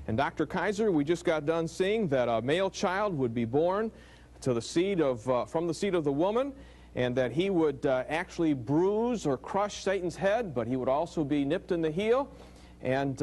And Dr. Kaiser, we just got done seeing that a male child would be born to the seed of, from the seed of the woman, and that he would actually bruise or crush Satan's head, but he would also be nipped in the heel. And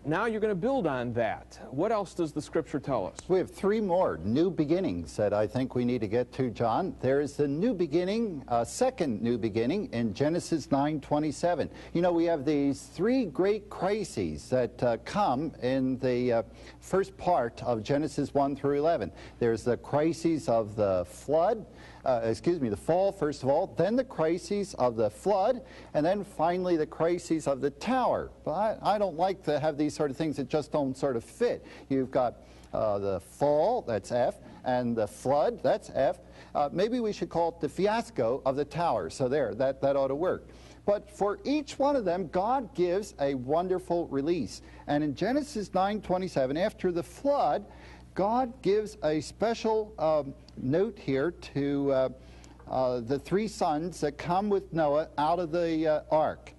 now you're going to build on that. What else does the Scripture tell us? We have three more new beginnings that I think we need to get to, John. There is the new beginning, second new beginning in Genesis 9:27. You know, we have these three great crises that come in the first part of Genesis 1 through 11. There's the crises of the flood, the fall, first of all, then the crises of the flood, and then finally the crises of the tower. But I don't like to have these sort of things that just don't sort of fit. You've got the fall, that's F, and the flood, that's F. Maybe we should call it the fiasco of the tower. So there, that ought to work. But for each one of them, God gives a wonderful release. And in Genesis 9:27, after the flood, God gives a special note here to the three sons that come with Noah out of the ark.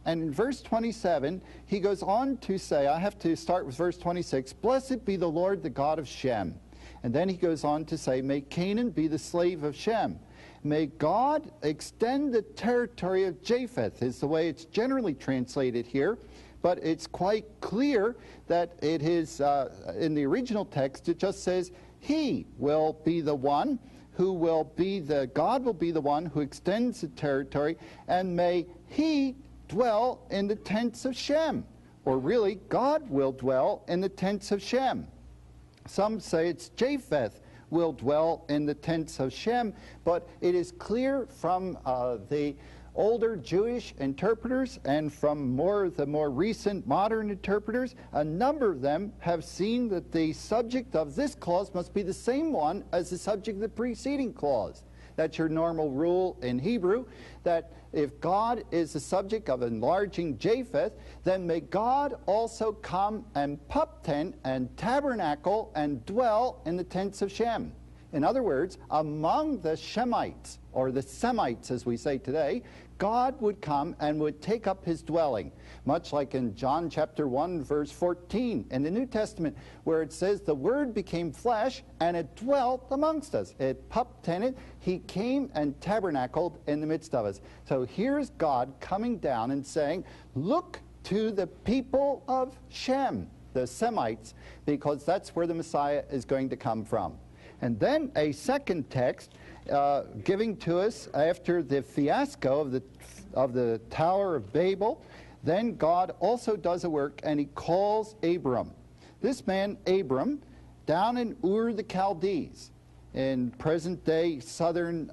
And in verse 27, he goes on to say, I have to start with verse 26, "Blessed be the Lord, the God of Shem." And then he goes on to say, "May Canaan be the slave of Shem. May God extend the territory of Japheth," is the way it's generally translated here. But it's quite clear that it is, in the original text, it just says, he will be the one who will be God will be the one who extends the territory, and may he dwell in the tents of Shem. Or really, God will dwell in the tents of Shem. Some say it's Japheth will dwell in the tents of Shem, but it is clear from the older Jewish interpreters and from the more recent modern interpreters, a number of them have seen that the subject of this clause must be the same one as the subject of the preceding clause. That's your normal rule in Hebrew, that if God is the subject of enlarging Japheth, then may God also come and pup tent and tabernacle and dwell in the tents of Shem. In other words, among the Shemites, or the Semites as we say today, God would come and would take up his dwelling, much like in John chapter 1 verse 14 in the New Testament, where it says the Word became flesh and it dwelt amongst us. It pup tented, he came and tabernacled in the midst of us. So here's God coming down and saying, look to the people of Shem, the Semites, because that's where the Messiah is going to come from. And then a second text giving to us after the fiasco of the Tower of Babel, then God also does a work and he calls Abram. This man, Abram, down in Ur the Chaldees, in present-day southern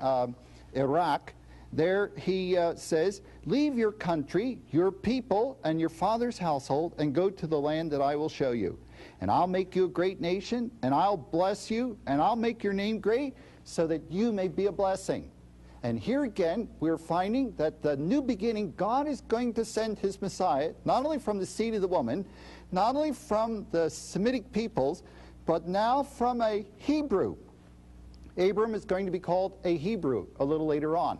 Iraq, there he says, "Leave your country, your people, and your father's household, and go to the land that I will show you. And I'll make you a great nation, and I'll bless you, and I'll make your name great, so that you may be a blessing." And here again, we're finding that the new beginning, God is going to send his Messiah, not only from the seed of the woman, not only from the Semitic peoples, but now from a Hebrew. Abram is going to be called a Hebrew a little later on.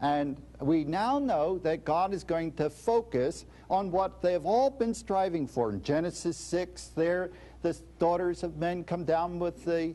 And we now know that God is going to focus on what they have all been striving for. In Genesis 6, there, the daughters of men come down with the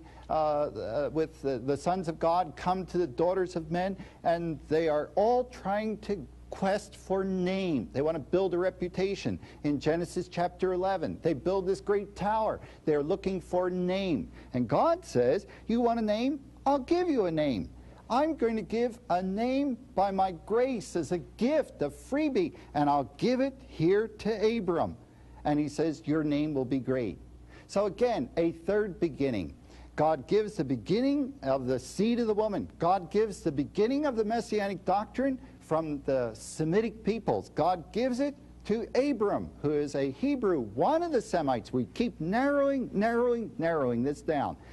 sons of God, come to the daughters of men, and they are all trying to quest for name. They want to build a reputation. In Genesis chapter 11, they build this great tower. They're looking for name. And God says, you want a name? I'll give you a name. I'm going to give a name by my grace as a gift, a freebie, and I'll give it here to Abram. And he says, your name will be great. So again, a third beginning. God gives the beginning of the seed of the woman. God gives the beginning of the Messianic doctrine from the Semitic peoples. God gives it to Abram, who is a Hebrew, one of the Semites. We keep narrowing this down.